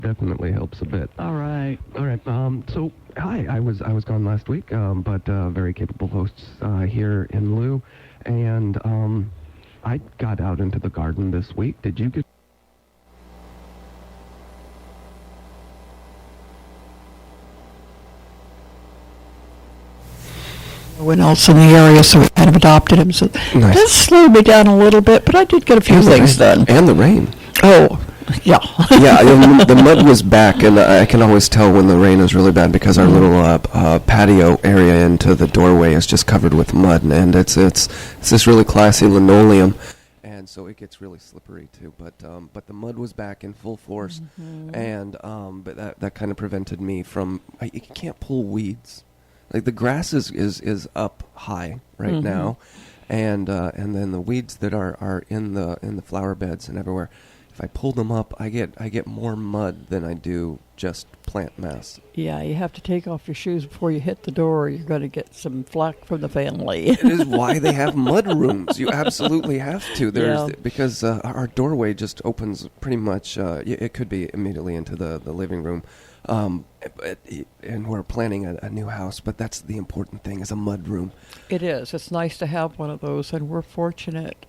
Definitely helps a bit. All right. All right. So hi, I was gone last week, but very capable hosts here in Lou, and I got out into the garden this week. Did you get? No one else in the area, so we kind of adopted him. So Nice. this slowed me down a little bit, but I did get a few things done. And the rain. Oh, yeah. Yeah, the mud was back, and I can always tell when the rain is really bad because our little patio area into the doorway is just covered with mud, and it's this really classy linoleum, and so it gets really slippery too. But the mud was back in full force, and but that kind of prevented me from. You can't pull weeds, like the grass is up high right now, and then the weeds that are in the flower beds and everywhere. If I pull them up, I get more mud than I do just plant mass. Yeah, you have to take off your shoes before you hit the door, or you're going to get some flack from the family. It is why they have mud rooms. You absolutely have to. Because our doorway just opens pretty much. It could be immediately into the living room. And we're planning a new house, but that's the important thing, is a mud room. It is. It's nice to have one of those, and we're fortunate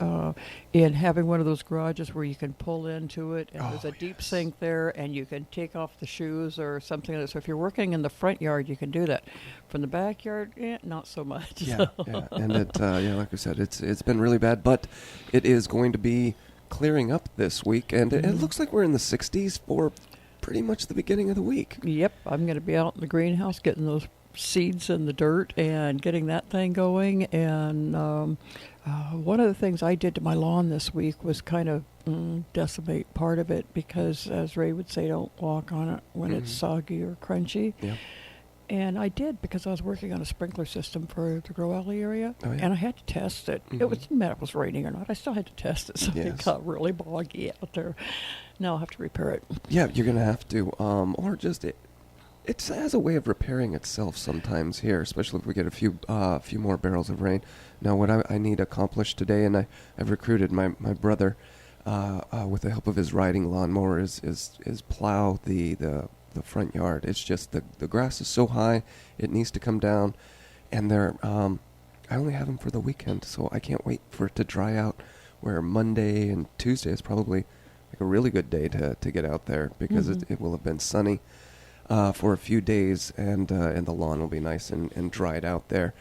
in having one of those garages where you can pull into it, and there's a deep sink there, and you can take off the shoes or something like that. So if you're working in the front yard, you can do that. From the backyard, not so much. Yeah, and like I said, it's been really bad, but it is going to be clearing up this week, and it looks like we're in the 60s for pretty much the beginning of the week. Yep, I'm going to be out in the greenhouse getting those seeds in the dirt and getting that thing going. And one of the things I did to my lawn this week was kind of decimate part of it because, as Ray would say, don't walk on it when it's soggy or crunchy. Yeah. And I did because I was working on a sprinkler system for the Grow Alley area, and I had to test it. It didn't matter if it was raining or not. I still had to test it, so it got really boggy out there. Now I'll have to repair it. Yeah, you're going to have to. Or just it has a way of repairing itself sometimes here, especially if we get a few more barrels of rain. Now, what I need accomplished today, and I've recruited my brother with the help of his riding lawnmower, is plow the front yard. It's just the grass is so high, it needs to come down, and I only have them for the weekend, so I can't wait for it to dry out, where Monday and Tuesday is probably like a really good day to get out there because it will have been sunny for a few days, and the lawn will be nice and dried out there.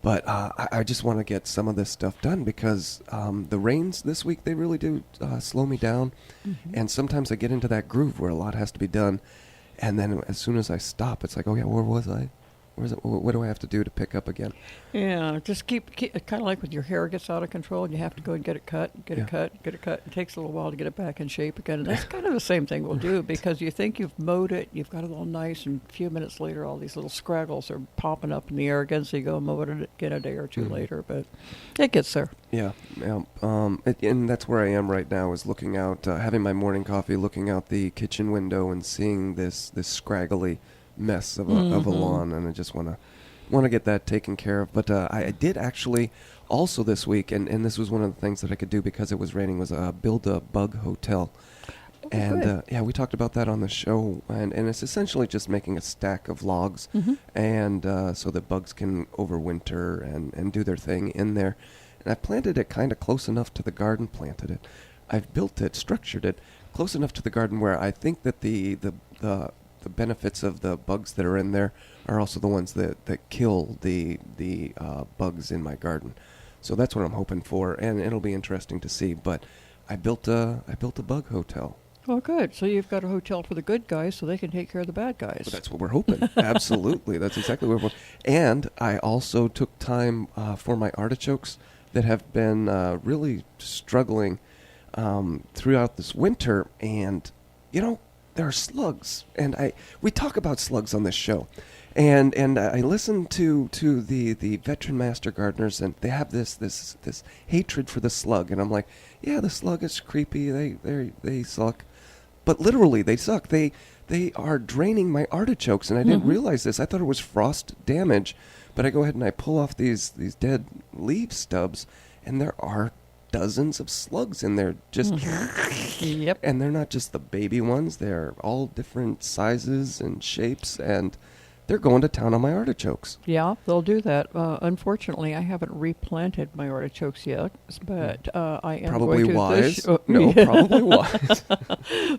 But I just want to get some of this stuff done because the rains this week, they really do slow me down, and sometimes I get into that groove where a lot has to be done. And then as soon as I stop, it's like, oh, yeah, where was I? What do I have to do to pick up again? Yeah, just keep kind of like when your hair gets out of control and you have to go and get it cut, get it cut. It takes a little while to get it back in shape again. And that's kind of the same thing we'll do because you think you've mowed it, you've got it all nice, and a few minutes later all these little scraggles are popping up in the air again, so you go and mow it again a day or two later. But it gets there. Yeah. And that's where I am right now, is looking out, having my morning coffee, looking out the kitchen window and seeing this scraggly mess of a lawn, and I just want to get that taken care of. But I did actually also this week, and this was one of the things that I could do because it was raining, was build a bug hotel. And we talked about that on the show, and it's essentially just making a stack of logs, and so that bugs can overwinter and do their thing in there. And I planted it kind of close enough to the garden. I've built it, structured it close enough to the garden where I think that the benefits of the bugs that are in there are also the ones that kill the bugs in my garden. So that's what I'm hoping for, and it'll be interesting to see. But I built a bug hotel. Oh, good. So you've got a hotel for the good guys so they can take care of the bad guys. Well, that's what we're hoping. Absolutely. That's exactly what we're hoping. And I also took time for my artichokes that have been really struggling throughout this winter. And, there are slugs, and we talk about slugs on this show, and I listen to the veteran master gardeners, and they have this hatred for the slug, and I'm like, yeah, the slug is creepy, they suck, but literally they suck. They are draining my artichokes, and I didn't realize this. I thought it was frost damage, but I go ahead and I pull off these dead leaf stubs, and there are dozens of slugs in there. Just Yep. and they're not just the baby ones. They're all different sizes and shapes, and they're going to town on my artichokes. Yeah, they'll do that. Unfortunately, I haven't replanted my artichokes yet, but I am Probably going to wise. No, probably wise.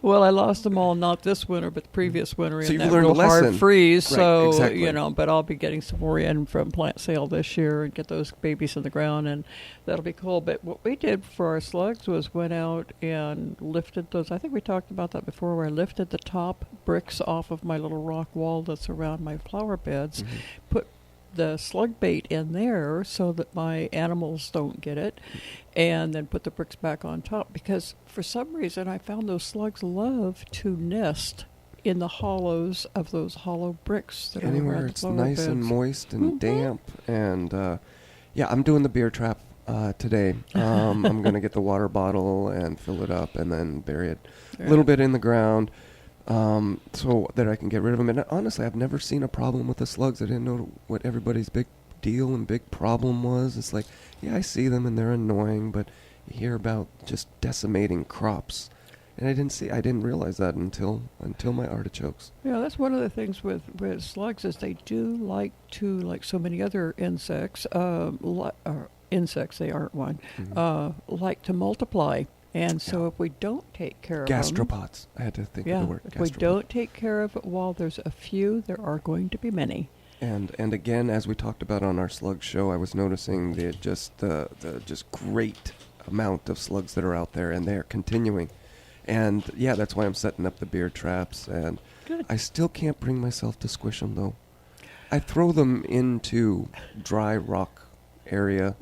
Well, I lost them all, not this winter, but the previous winter So in you've that learned real a lesson. hard freeze. Right, So, exactly. but I'll be getting some more in from plant sale this year and get those babies in the ground, and that'll be cool. But what we did for our slugs was went out and lifted those. I think we talked about that before, where I lifted the top bricks off of my little rock wall that's around my flower beds, Mhm. put the slug bait in there so that my animals don't get it, and then put the bricks back on top, because for some reason I found those slugs love to nest in the hollows of those hollow bricks that are Anywhere around the it's flower nice beds. and moist and Mhm. damp, and yeah, I'm doing the beer trap today. I'm gonna get the water bottle and fill it up, and then bury it a little bit in the ground, so that I can get rid of them. And honestly, I've never seen a problem with the slugs. I didn't know what everybody's big deal and big problem was. It's like, yeah, I see them and they're annoying, but you hear about just decimating crops. And I didn't realize that until my artichokes. Yeah, that's one of the things with slugs is they do like to, like so many other insects, insects, they aren't one, like to multiply. And so Yeah. if we don't take care of them, Gastropods. I had to think of the word. if we Gastropod. don't take care of it while there's a few, there are going to be many. And again, as we talked about on our slug show, I was noticing the just great amount of slugs that are out there, and they're continuing. And yeah, that's why I'm setting up the beer traps. And Good. I still can't bring myself to squish them though. I throw them into dry rock area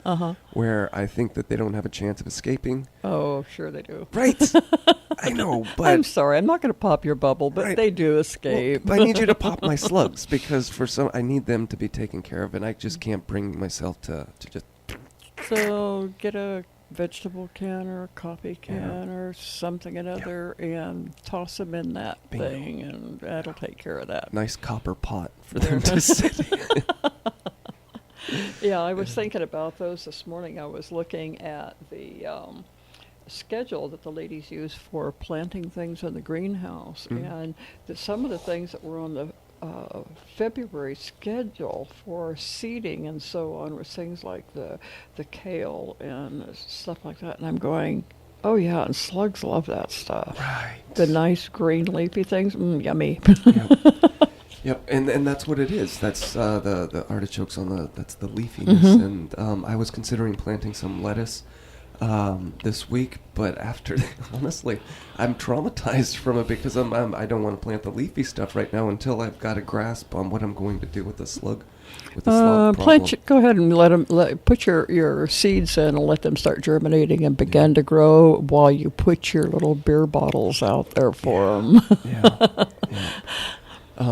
where I think that they don't have a chance of escaping. Oh, sure they do. Right. I know, but I'm sorry, I'm not going to pop your bubble, but Right. they do escape. Well, I need you to pop my slugs because I need them to be taken care of, and I just can't bring myself to just. So get a vegetable can or a coffee can or something another and toss them in that Bingo. thing, and that'll take care of that. Nice copper pot for them to sit in. Yeah, I was thinking about those this morning. I was looking at the schedule that the ladies use for planting things in the greenhouse, and some of the things that were on the February schedule for seeding and so on was things like the kale and stuff like that. And I'm going, oh yeah, and slugs love that stuff. Right. The nice green leafy things, yummy. Yep, and that's what it is. That's the artichokes that's the leafiness. And I was considering planting some lettuce this week, but after honestly, I'm traumatized from it because I don't want to plant the leafy stuff right now until I've got a grasp on what I'm going to do with the slug. With the slug problem. Go ahead and put your seeds in and let them start germinating and begin to grow while you put your little beer bottles out there for them. Yeah.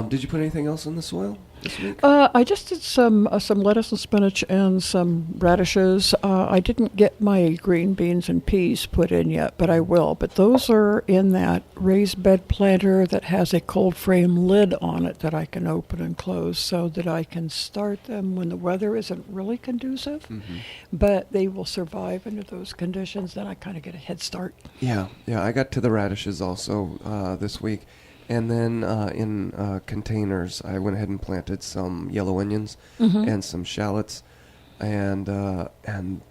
Did you put anything else in the soil this week? I just did some lettuce and spinach and some radishes. I didn't get my green beans and peas put in yet, but I will. But those are in that raised bed planter that has a cold frame lid on it that I can open and close so that I can start them when the weather isn't really conducive. But they will survive under those conditions. Then I kind of get a head start. Yeah. I got to the radishes also this week. And then in containers, I went ahead and planted some yellow onions and some shallots, and I'm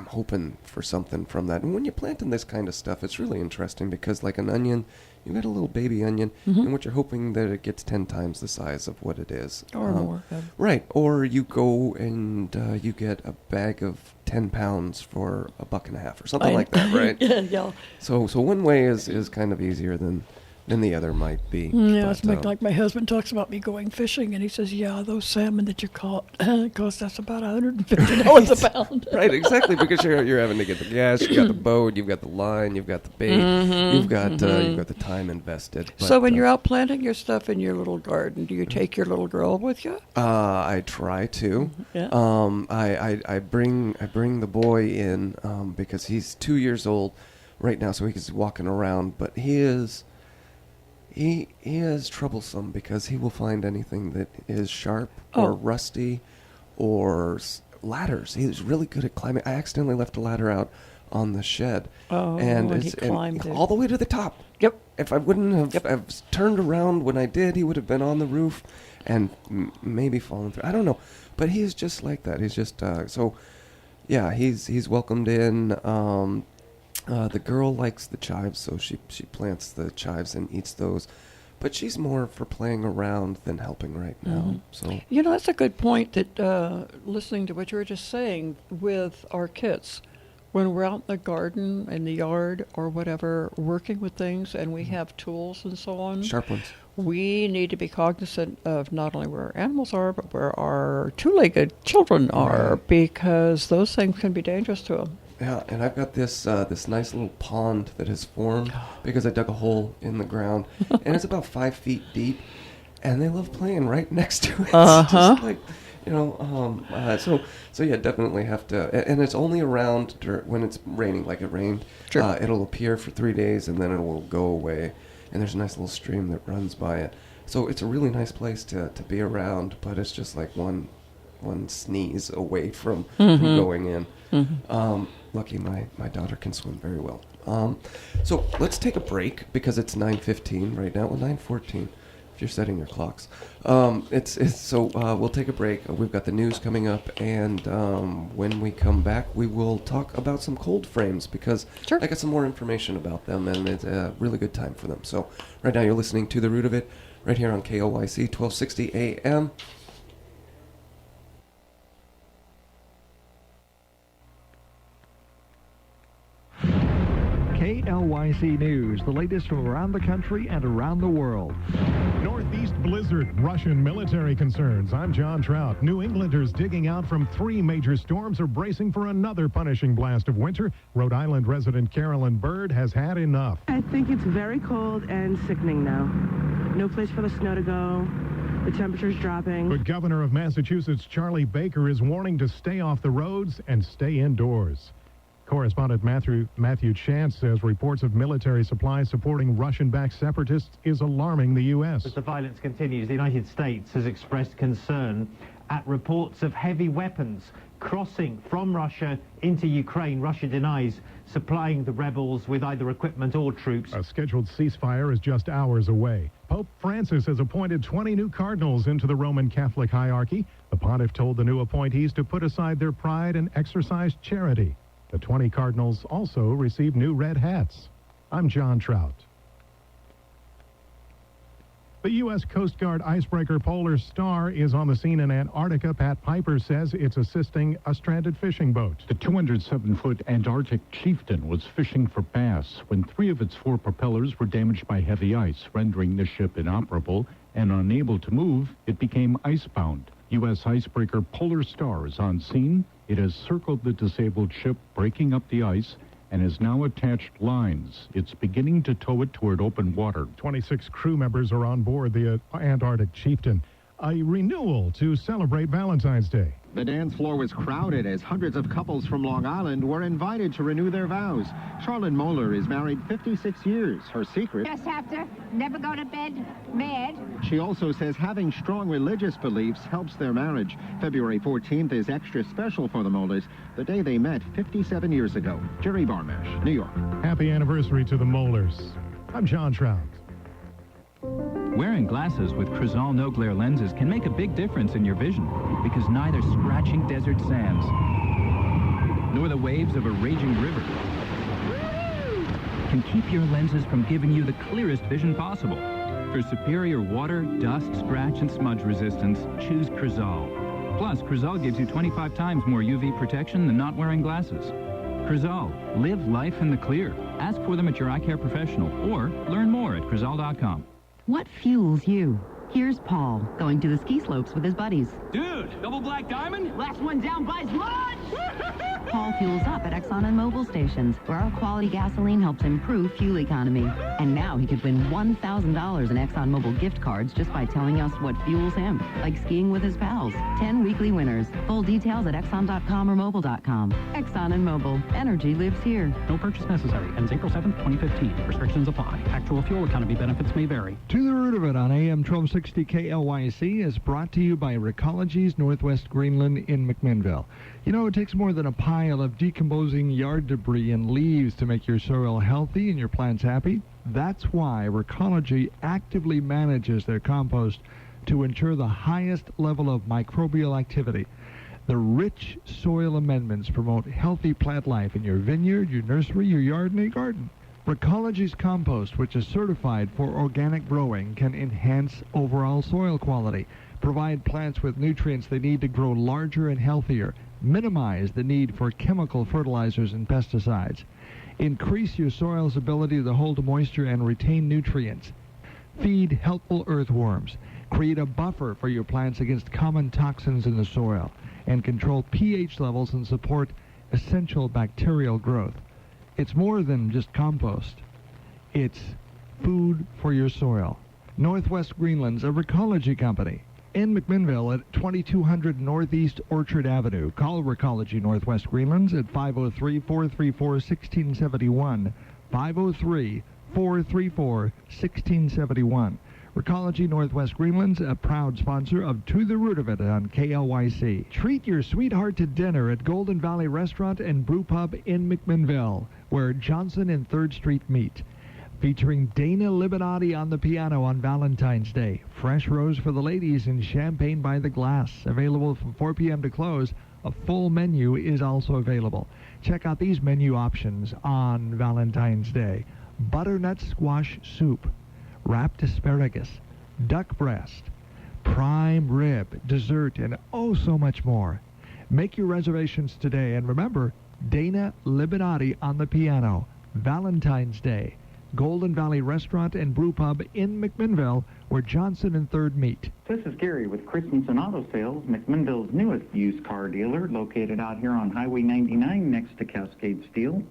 hoping for something from that. And when you're planting this kind of stuff, it's really interesting because, like an onion, you got a little baby onion, and what you're hoping that it gets 10 times the size of what it is, Or more. Right, or you go and you get a bag of 10 pounds for $1.50 or something like that, right? Yeah. So one way is kind of easier than the other might be. Yeah, But, it's like my husband talks about me going fishing, and he says, "Yeah, those salmon that you caught cost us about $150 a pound." right, exactly, because you're having to get the gas, you got the boat, you've got the line, you've got the bait, you've got the time invested. But, So when you're out planting your stuff in your little garden, do you take your little girl with you? I try to. Yeah. I bring the boy in because he's 2 years old right now, so he's walking around, but he is troublesome because he will find anything that is sharp or rusty or ladders. He's really good at climbing. I accidentally left a ladder out on the shed. Oh, and and he climbed it. all the way to the top. Yep. If I wouldn't have turned around when I did, he would have been on the roof and maybe fallen through. I don't know. But he's just like that. He's just, so, yeah, he's welcomed in. The girl likes the chives, so she plants the chives and eats those. But she's more for playing around than helping right now. So That's a good point. That listening to what you were just saying with our kids, when we're out in the garden, in the yard, or whatever, working with things, and we have tools and so on, sharp ones. we need to be cognizant of not only where our animals are, but where our two-legged children are, because those things can be dangerous to them. Yeah, and I've got this this nice little pond that has formed because I dug a hole in the ground, and it's about 5 feet deep, and they love playing right next to it. Just like, so yeah, definitely have to, and it's only around when it's raining, like it rained. Sure. It'll appear for 3 days, and then it will go away, and there's a nice little stream that runs by it. So it's a really nice place to be around, but it's just like one sneeze away from going in. Lucky my daughter can swim very well. So let's take a break because it's 9:15 right now. Well, 9:14 if you're setting your clocks. We'll take a break. We've got the news coming up, and when we come back, we will talk about some cold frames because I got some more information about them, and it's a really good time for them. So right now you're listening to The Root of It right here on KOYC 1260 AM. KLYC News, the latest from around the country and around the world. Northeast blizzard, Russian military concerns. I'm John Trout. New Englanders digging out from 3 major storms are bracing for another punishing blast of winter. Rhode Island resident Carolyn Bird has had enough. I think it's very cold and sickening now. No place for the snow to go. The temperature's dropping. But Governor of Massachusetts Charlie Baker is warning to stay off the roads and stay indoors. Correspondent Matthew Chance says reports of military supplies supporting Russian-backed separatists is alarming the U.S. As the violence continues, the United States has expressed concern at reports of heavy weapons crossing from Russia into Ukraine. Russia denies supplying the rebels with either equipment or troops. A scheduled ceasefire is just hours away. Pope Francis has appointed 20 new cardinals into the Roman Catholic hierarchy. The pontiff told the new appointees to put aside their pride and exercise charity. The 20 cardinals also received new red hats. I'm John Trout. The U.S. Coast Guard icebreaker Polar Star is on the scene in Antarctica. Pat Piper says it's assisting a stranded fishing boat. The 207-foot Antarctic Chieftain was fishing for bass when 3 of its 4 propellers were damaged by heavy ice, rendering the ship inoperable, and unable to move, it became icebound. U.S. icebreaker Polar Star is on scene. It has circled the disabled ship, breaking up the ice, and has now attached lines. It's beginning to tow it toward open water. 26 crew members are on board the Antarctic Chieftain. A renewal to celebrate Valentine's Day. The dance floor was crowded as hundreds of couples from Long Island were invited to renew their vows. Charlene Moeller is married 56 years. Her secret? Just have to never go to bed mad. She also says having strong religious beliefs helps their marriage. February 14th is extra special for the Moellers, the day they met 57 years ago. Jerry Barmash, New York. Happy anniversary to the Moellers. I'm John Trout. Wearing glasses with Crizal no-glare lenses can make a big difference in your vision because neither scratching desert sands nor the waves of a raging river can keep your lenses from giving you the clearest vision possible. For superior water, dust, scratch, and smudge resistance, choose Crizal. Plus, Crizal gives you 25 times more UV protection than not wearing glasses. Crizal, live life in the clear. Ask for them at your eye care professional or learn more at Crizal.com. What fuels you? Here's Paul, going to the ski slopes with his buddies. Dude, double black diamond? Last one down buys lunch. Paul fuels up at Exxon and Mobil stations, where our quality gasoline helps improve fuel economy. And now he could win $1,000 in Exxon Mobil gift cards just by telling us what fuels him, like skiing with his pals. 10 weekly winners. Full details at Exxon.com or Mobil.com. Exxon and Mobil. Energy lives here. No purchase necessary. Ends April 7th, 2015. Restrictions apply. Actual fuel economy benefits may vary. To the Root of It on AM 1260 KLYC is brought to you by Recology's Northwest Greenland in McMinnville. You know, it takes more than a pie pile of decomposing yard debris and leaves to make your soil healthy and your plants happy? That's why Recology actively manages their compost to ensure the highest level of microbial activity. The rich soil amendments promote healthy plant life in your vineyard, your nursery, your yard, and your garden. Recology's compost, which is certified for organic growing, can enhance overall soil quality, provide plants with nutrients they need to grow larger and healthier, minimize the need for chemical fertilizers and pesticides, increase your soil's ability to hold moisture and retain nutrients, feed helpful earthworms, create a buffer for your plants against common toxins in the soil, and control pH levels and support essential bacterial growth. It's more than just compost. It's food for your soil. Northwest Greenland's a Recology company. In McMinnville at 2200 Northeast Orchard Avenue. Call Recology Northwest Greenlands at 503-434-1671. 503-434-1671. Recology Northwest Greenlands, a proud sponsor of To the Root of It on KLYC. Treat your sweetheart to dinner at Golden Valley Restaurant and Brew Pub in McMinnville, where Johnson and 3rd Street meet. Featuring Dana Libinotti on the piano on Valentine's Day. Fresh rose for the ladies and champagne by the glass. Available from 4 p.m. to close. A full menu is also available. Check out these menu options on Valentine's Day. Butternut squash soup, wrapped asparagus, duck breast, prime rib, dessert, and oh so much more. Make your reservations today, and remember, Dana Libinotti on the piano. Valentine's Day. Golden Valley Restaurant and Brew Pub in McMinnville, where Johnson and 3rd meet. This is Gary with Christensen Auto Sales, McMinnville's newest used car dealer, located out here on Highway 99 next to Cascade Steel.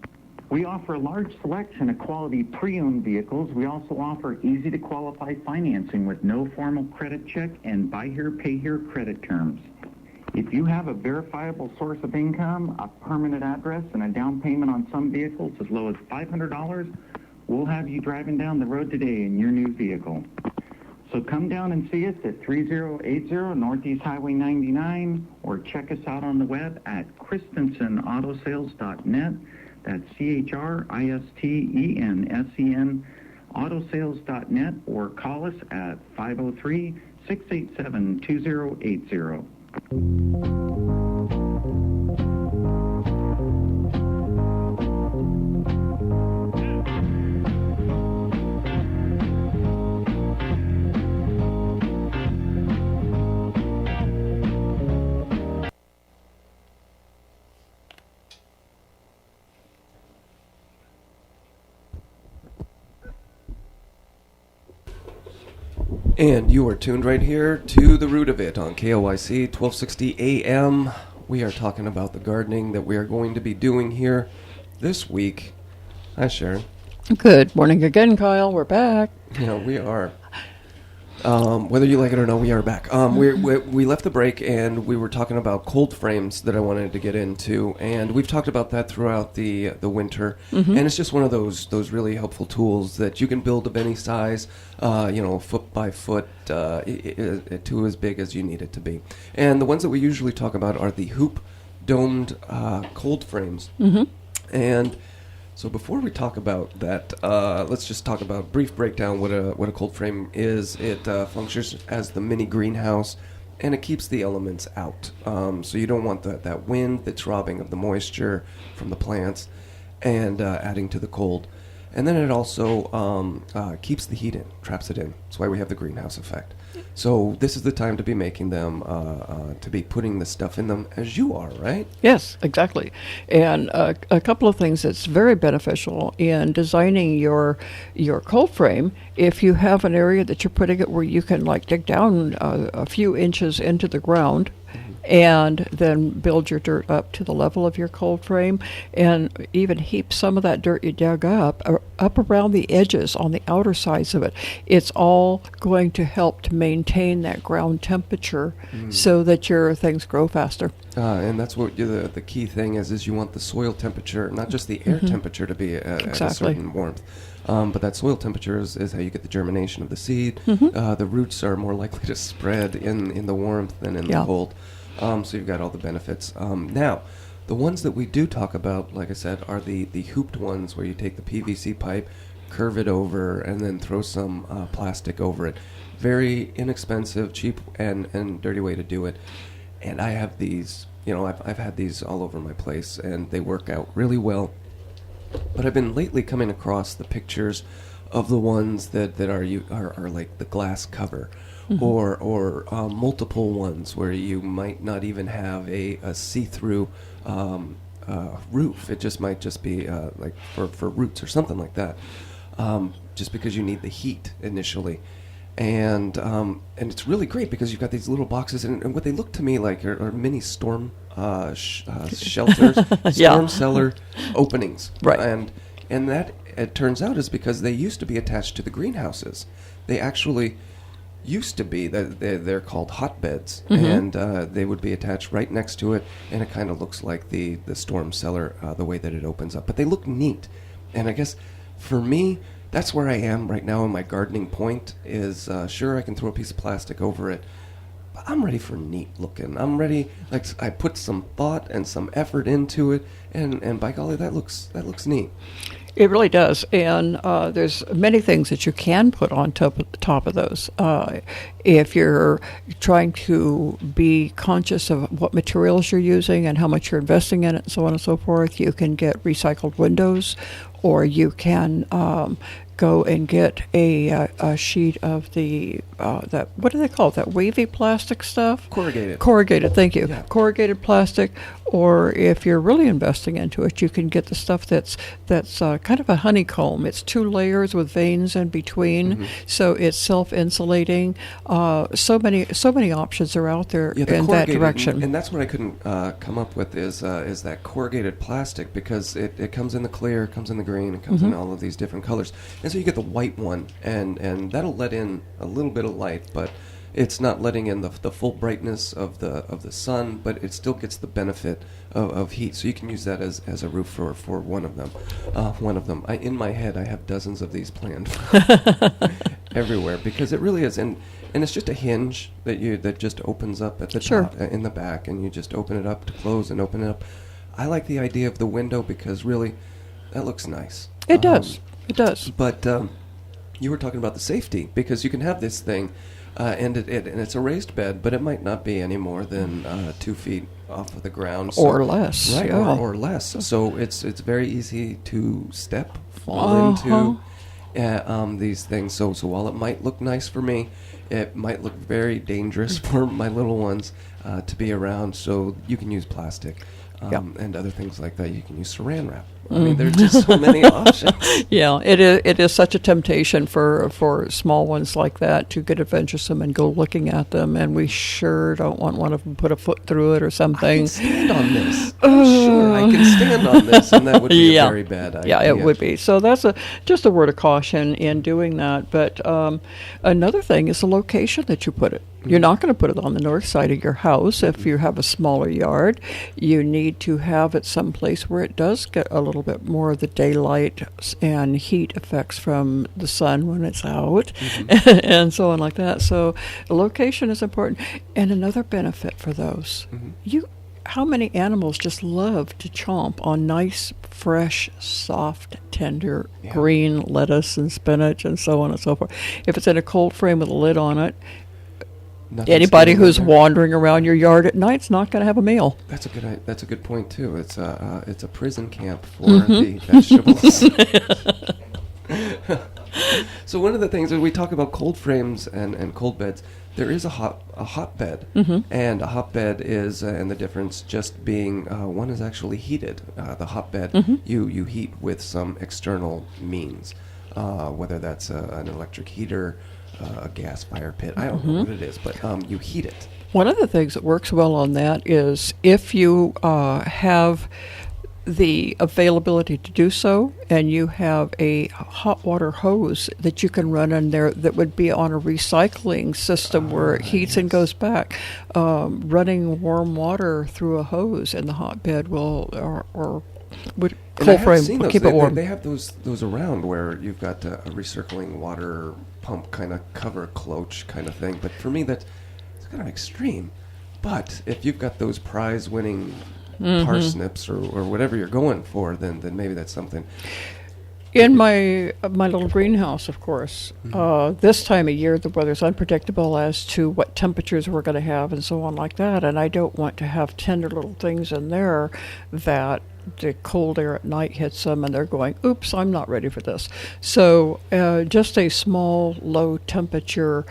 We offer a large selection of quality pre-owned vehicles. We also offer easy-to-qualify financing with no formal credit check and buy here, pay here credit terms. If you have a verifiable source of income, a permanent address, and a down payment on some vehicles as low as $500, we'll have you driving down the road today in your new vehicle. So come down and see us at 3080 Northeast Highway 99 or check us out on the web at christensenautosales.net. That's CHRISTENSEN autosales.net, or call us at 503-687-2080. And you are tuned right here to The Root of It on KLYC 1260 AM. We are talking about the gardening that we are going to be doing here this week. Hi, Sharon. Good morning again, Kyle. We're back. Yeah, we are. Whether you like it or not, we are back. We left the break and we were talking about cold frames that I wanted to get into, and we've talked about that throughout the winter. Mm-hmm. And it's just one of those really helpful tools that you can build of any size, foot by foot, to as big as you need it to be. And the ones that we usually talk about are the hoop domed cold frames. Mm-hmm. And so before we talk about that, let's just talk about brief breakdown what a cold frame is. It functions as the mini greenhouse, and it keeps the elements out. So you don't want that wind that's robbing of the moisture from the plants and adding to the cold. And then it also keeps the heat in, traps it in. That's why we have the greenhouse effect. So this is the time to be making them, to be putting the stuff in them as you are, right? Yes, exactly. And a couple of things that's very beneficial in designing your cold frame. If you have an area that you're putting it where you can dig down a few inches into the ground, and then build your dirt up to the level of your cold frame, and even heap some of that dirt you dug up around the edges on the outer sides of it. It's all going to help to maintain that ground temperature so that your things grow faster. And that's what the key thing is you want the soil temperature, not just the air temperature, to be at a certain warmth. But that soil temperature is how you get the germination of the seed. The roots are more likely to spread in the warmth than in the cold. So you've got all the benefits. Now, The ones that we do talk about, like I said, are the hooped ones where you take the PVC pipe, curve it over, and then throw some plastic over it. Very inexpensive, cheap, and dirty way to do it. And I have these, I've had these all over my place, and they work out really well. But I've been lately coming across the pictures of the ones that are like the glass cover, or multiple ones where you might not even have a see-through roof. It just might just be like for roots or something like that, just because you need the heat initially. And it's really great because you've got these little boxes, and what they look to me like are mini storm shelters, storm cellar openings. Right. And that, it turns out, is because they used to be attached to the greenhouses. They actually used to be, they're called hotbeds, and they would be attached right next to it, and it kind of looks like the storm cellar, the way that it opens up. But they look neat, and I guess for me, that's where I am right now in my gardening point is, sure, I can throw a piece of plastic over it, but I'm ready for neat looking. I'm ready, like I put some thought and some effort into it, and by golly, that looks neat. It really does, and there's many things that you can put on top of those. If you're trying to be conscious of what materials you're using and how much you're investing in it, and so on and so forth, you can get recycled windows, or you can go and get a sheet of that, what do they call it, that wavy plastic stuff? Corrugated, thank you. Yeah. Corrugated plastic, or if you're really investing into it, you can get the stuff that's kind of a honeycomb. It's 2 layers with veins in between, so it's self-insulating. So many options are out there in that direction. And that's what I couldn't come up with is that corrugated plastic, because it comes in the clear, it comes in the green, it comes in all of these different colors. And so you get the white one, and that'll let in a little bit of light, but it's not letting in the full brightness of the sun, but it still gets the benefit of heat. So you can use that as a roof for one of them. In my head, I have dozens of these planned everywhere, because it really is, and it's just a hinge that just opens up at the top, in the back, and you just open it up to close and open it up. I like the idea of the window because really, that looks nice. It does. It does. But you were talking about the safety, because you can have this thing, and it's a raised bed, but it might not be any more than 2 feet off of the ground, or less, right? Yeah. Or less. So it's very easy to fall into these things. So while it might look nice for me, it might look very dangerous for my little ones to be around. So you can use plastic. And other things like that. You can use saran wrap. I mean, there's just so many options. Yeah, it is such a temptation for small ones like that to get adventuresome and go looking at them, and we sure don't want one of them to put a foot through it or something. I can stand on this. Sure, I can stand on this, and that would be a very bad idea. Yeah, it would be. So that's just a word of caution in doing that. But another thing is the location that you put it. You're not going to put it on the north side of your house if you have a smaller yard. You need to have it someplace where it does get a little bit more of the daylight and heat effects from the sun when it's out, and so on like that. So the location is important. And another benefit for those, how many animals just love to chomp on nice, fresh, soft, tender green lettuce and spinach and so on and so forth. If it's in a cold frame with a lid on it, anybody who's wandering around your yard at night's not going to have a meal. That's a good point too. It's a prison camp for the vegetables. So one of the things when we talk about cold frames and cold beds, there is a hotbed, and a hotbed is, and the difference just being one is actually heated. The hotbed you heat with some external means, whether that's an electric heater, a gas fire pit. I don't know what it is, but you heat it. One of the things that works well on that is if you have the availability to do so, and you have a hot water hose that you can run in there that would be on a recycling system where it heats and goes back. Running warm water through a hose in the hotbed would cold frame will keep it warm. They have those around where you've got a recircling water pump kind of cover cloche kind of thing. But for me, it's kind of extreme. But if you've got those prize-winning parsnips or whatever you're going for, then maybe that's something. In my little greenhouse, of course, this time of year the weather's unpredictable as to what temperatures we're going to have and so on like that, and I don't want to have tender little things in there that the cold air at night hits them and they're going, oops, I'm not ready for this. So just a small, low temperature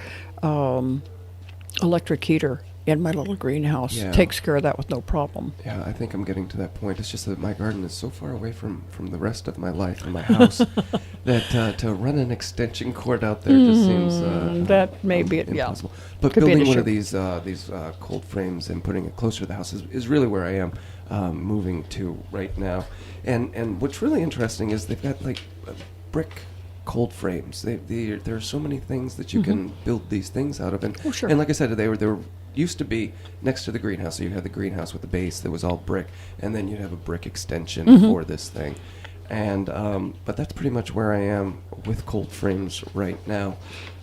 electric heater in my little greenhouse takes care of that with no problem. Yeah, I think I'm getting to that point. It's just that my garden is so far away from the rest of my life and my house that to run an extension cord out there just seems that may be impossible. But building one of these cold frames and putting it closer to the house is really where I am moving to right now. And what's really interesting is they've got like brick cold frames. There are so many things that you can build these things out of. And, and like I said, they were used to be next to the greenhouse. So you had the greenhouse with the base that was all brick, and then you'd have a brick extension for this thing. And but that's pretty much where I am with cold frames right now.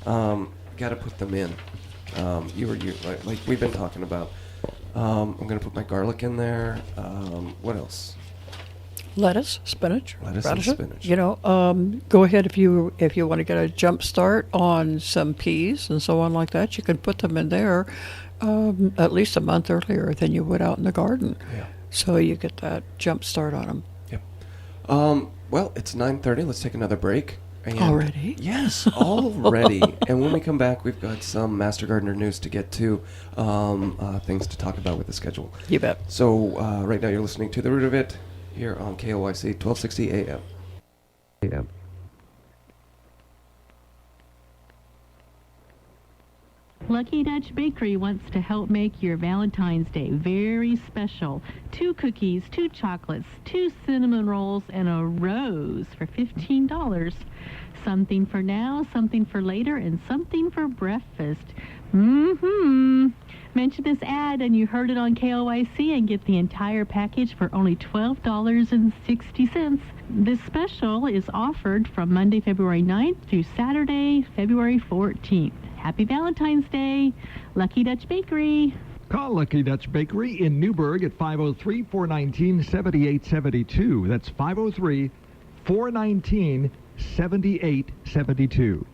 Got to put them in. Like we've been talking about. I'm going to put my garlic in there. What else? Lettuce, spinach, and spinach. You know, go ahead if you want to get a jump start on some peas and so on like that. You can put them in there at least a month earlier than you would out in the garden. Yeah. So you get that jump start on them. Yep. Well, it's 9:30. Let's take another break. And already? Yes, already. And when we come back, we've got some Master Gardener news to get to, things to talk about with the schedule. You bet. So right now you're listening to The Root of It here on KOYC 1260 AM. Lucky Dutch Bakery wants to help make your Valentine's Day very special. 2 cookies, 2 chocolates, 2 cinnamon rolls, and a rose for $15. Something for now, something for later, and something for breakfast. Mention this ad and you heard it on KOIC and get the entire package for only $12.60. This special is offered from Monday, February 9th through Saturday, February 14th. Happy Valentine's Day, Lucky Dutch Bakery. Call Lucky Dutch Bakery in Newburgh at 503-419-7872. That's 503-419-7872.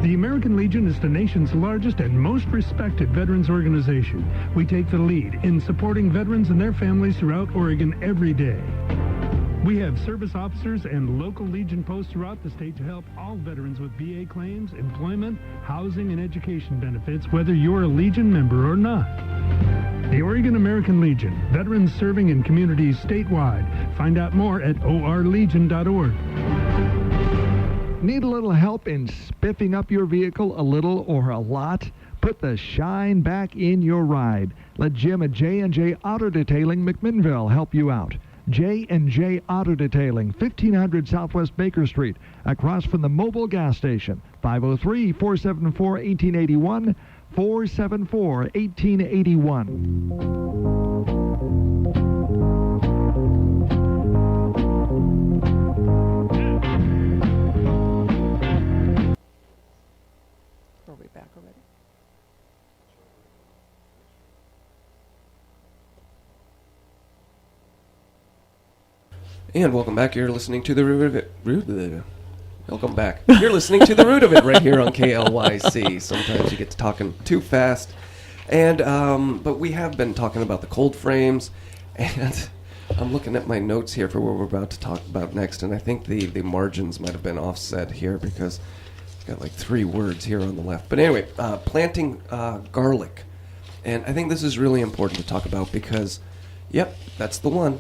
The American Legion is the nation's largest and most respected veterans organization. We take the lead in supporting veterans and their families throughout Oregon every day. We have service officers and local Legion posts throughout the state to help all veterans with VA claims, employment, housing, and education benefits, whether you're a Legion member or not. The Oregon American Legion, veterans serving in communities statewide. Find out more at orlegion.org. Need a little help in spiffing up your vehicle a little or a lot? Put the shine back in your ride. Let Jim at J&J Auto Detailing McMinnville help you out. J&J Auto Detailing, 1500 Southwest Baker Street, across from the Mobile gas station. 503-474-1881, 474-1881. Are we back already? And welcome back. You're listening to The Root of It. Welcome back. You're listening to The Root of It right here on KLYC. Sometimes you get to talking too fast. And but we have been talking about the cold frames. And I'm looking at my notes here for what we're about to talk about next. And I think the margins might have been offset here because it's got like 3 words here on the left. But anyway, planting garlic. And I think this is really important to talk about because, yep, that's the one.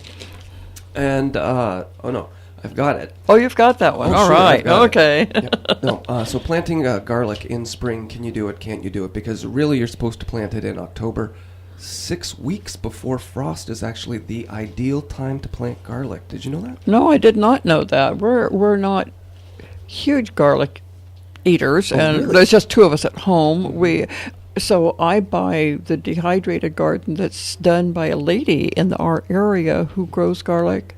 And, oh no, I've got it. Oh, you've got that one. All right. Okay. Yep. No, so planting garlic in spring, can you do it, can't you do it? Because really you're supposed to plant it in October. 6 weeks before frost is actually the ideal time to plant garlic. Did you know that? No, I did not know that. We're not huge garlic eaters, and really? There's just 2 of us at home. So I buy the dehydrated garden that's done by a lady in our area who grows garlic,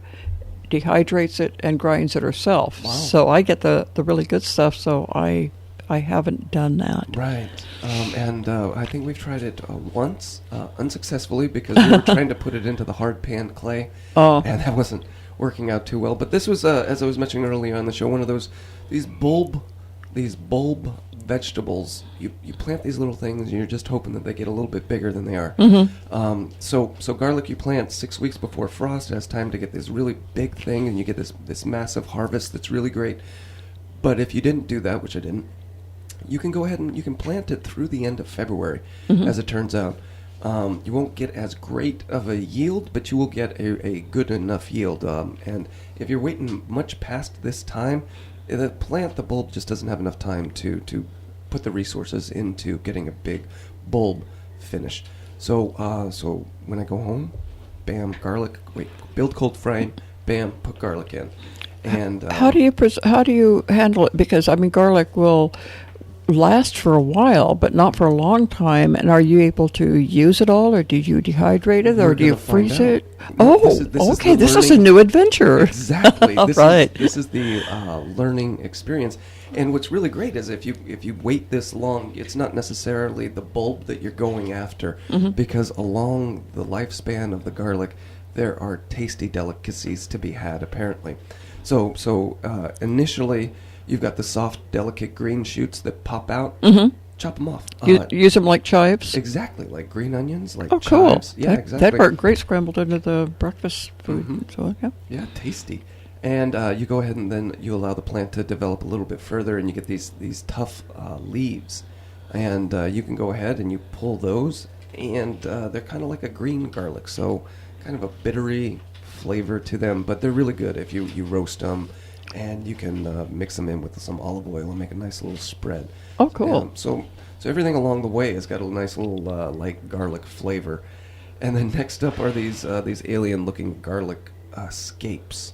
dehydrates it, and grinds it herself. Wow. So I get the really good stuff, so I I haven't done that. Right. And I think we've tried it once, unsuccessfully, because we were trying to put it into the hard pan clay. Oh. And that wasn't working out too well. But this was, as I was mentioning earlier on the show, one of these bulb vegetables. You plant these little things, and you're just hoping that they get a little bit bigger than they are. Mm-hmm. So garlic you plant 6 weeks before frost. It has time to get this really big thing, and you get this massive harvest that's really great. But if you didn't do that, which I didn't, you can go ahead and you can plant it through the end of February, as it turns out. You won't get as great of a yield, but you will get a good enough yield. And if you're waiting much past this time, the bulb just doesn't have enough time to put the resources into getting a big bulb finish. So when I go home, bam, garlic. Wait, build cold frame. Bam, put garlic in. And how do you handle it? Because I mean, garlic will last for a while, but not for a long time. And are you able to use it all, or do you dehydrate it, or do you freeze it? This is a new adventure. Exactly. Right. This is the learning experience. And what's really great is if you wait this long, it's not necessarily the bulb that you're going after, because along the lifespan of the garlic, there are tasty delicacies to be had, apparently. So initially, you've got the soft, delicate green shoots that pop out. Chop them off. Use them like chives? Exactly, like green onions, like chives. Cool. Yeah, exactly. That worked great scrambled into the breakfast food. So, yeah. Yeah, tasty. And you go ahead and then you allow the plant to develop a little bit further, and you get these tough leaves. And you can go ahead and you pull those, and they're kind of like a green garlic, so kind of a bittery flavor to them, but they're really good if you roast them, and you can mix them in with some olive oil and make a nice little spread. Oh, cool. So everything along the way has got a nice little light garlic flavor. And then next up are these alien-looking garlic scapes.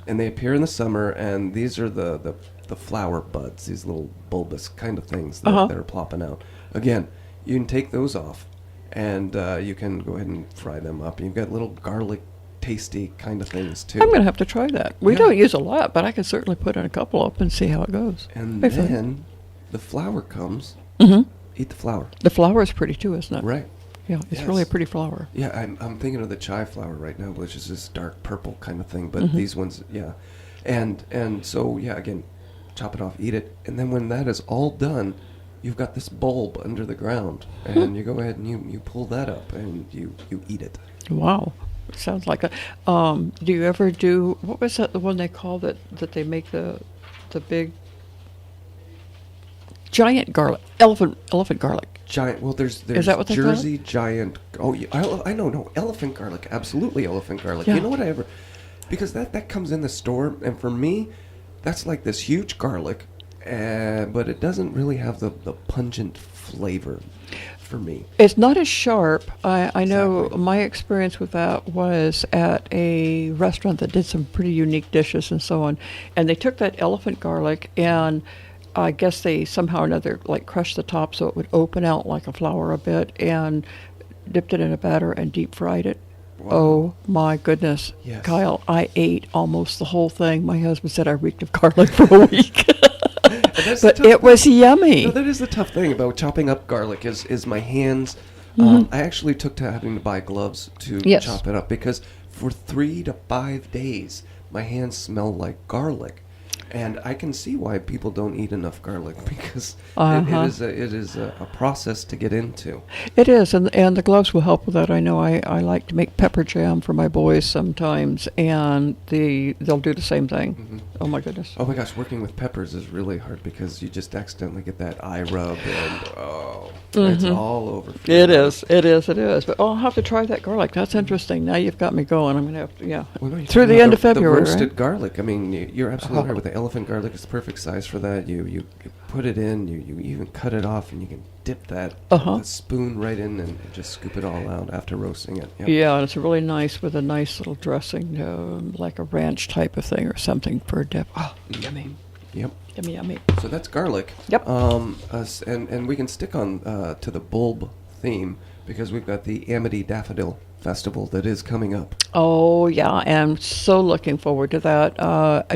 And they appear in the summer, and these are the flower buds, these little bulbous kind of things that are plopping out. Again, you can take those off, and you can go ahead and fry them up. You've got little garlic tasty kind of things too. I'm going to have to try that. We don't use a lot, but I can certainly put in a couple up and see how it goes. And then the flower comes. Eat the flower. The flower is pretty too, isn't it? Right. Yeah, it's really a pretty flower. Yeah, I'm thinking of the chive flower right now, which is this dark purple kind of thing. But these ones, and so again, chop it off, eat it, and then when that is all done, you've got this bulb under the ground, and you go ahead and you pull that up and you eat it. Wow. Sounds like a. Do you ever do? What was that? The one they call that they make the big giant garlic, elephant garlic. Giant. Well, there's is that what they Jersey call it? giant. Oh, yeah, I know. No, elephant garlic. Absolutely, elephant garlic. Yeah. You know what because that comes in the store, and for me, that's like this huge garlic, but it doesn't really have the pungent flavor. For me, it's not as sharp. I know my experience with that was at a restaurant that did some pretty unique dishes and so on, and they took that elephant garlic and I guess they somehow or another like crushed the top so it would open out like a flower a bit and dipped it in a batter and deep fried it. Wow. Oh my goodness. Yes. Kyle, I ate almost the whole thing. My husband said I reeked of garlic for a week. But it was yummy. No, that is the tough thing about chopping up garlic is my hands. I actually took to having to buy gloves to chop it up because for 3 to 5 days my hands smell like garlic. And I can see why people don't eat enough garlic because it is a process to get into. It is, and the gloves will help with that. I know I like to make pepper jam for my boys sometimes, and they'll do the same thing. Oh my goodness! Oh my gosh, working with peppers is really hard because you just accidentally get that eye rub, and it's all over. It is. But I'll have to try that garlic. That's interesting. Now you've got me going. I'm going to have to, Well, no, through the end of February. The roasted right? garlic. I mean, you're absolutely right with the elephant garlic is the perfect size for that. You put it in, you even cut it off, and you can dip that spoon right in and just scoop it all out after roasting it. Yep. Yeah, and it's really nice with a nice little dressing, like a ranch type of thing or something for a dip. Oh, yummy. Yep. Yummy. So that's garlic. Yep. And we can stick on to the bulb theme because we've got the Amity Daffodil Festival that is coming up. Oh, yeah, I'm so looking forward to that.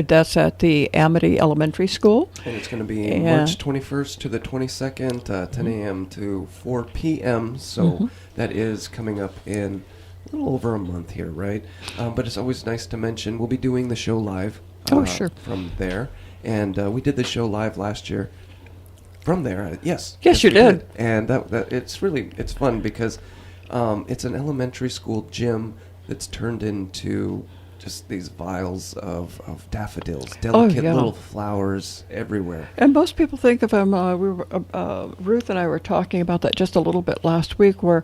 That's at the Amity Elementary School. And it's going to be March 21st to the 22nd, 10 a.m. to 4 p.m. So that is coming up in a little over a month here, right? But it's always nice to mention we'll be doing the show live from there. And we did the show live last year from there. Yes, you did. And that it's fun because it's an elementary school gym that's turned into just these vials of daffodils, delicate little flowers everywhere. And most people think of them, Ruth and I were talking about that just a little bit last week, where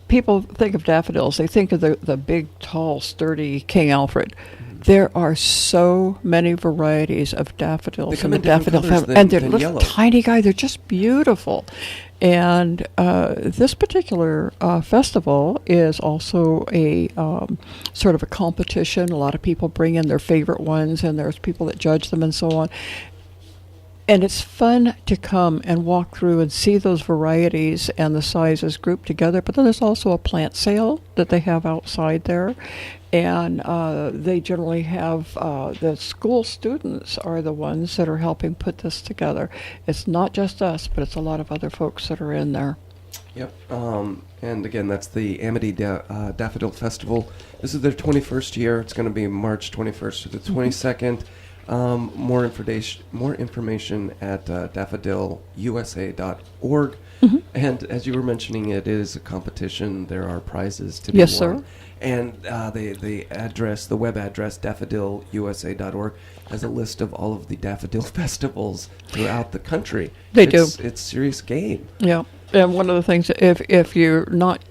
people think of daffodils, they think of the big, tall, sturdy King Alfred. There are so many varieties of daffodils in the daffodil family, and they're little tiny guys. They're just beautiful. And this particular festival is also a sort of a competition. A lot of people bring in their favorite ones, and there's people that judge them and so on. And it's fun to come and walk through and see those varieties and the sizes grouped together. But then there's also a plant sale that they have outside there. And they generally have, the school students are the ones that are helping put this together. It's not just us, but it's a lot of other folks that are in there. Yep. And again, that's the Amity Daffodil Festival. This is their 21st year. It's going to be March 21st to the 22nd. More information at daffodilusa.org. And as you were mentioning, it is a competition. There are prizes to be won. Yes, sir. And the web address, daffodilusa.org, has a list of all of the daffodil festivals throughout the country. It's serious game. Yeah. And one of the things, if you're not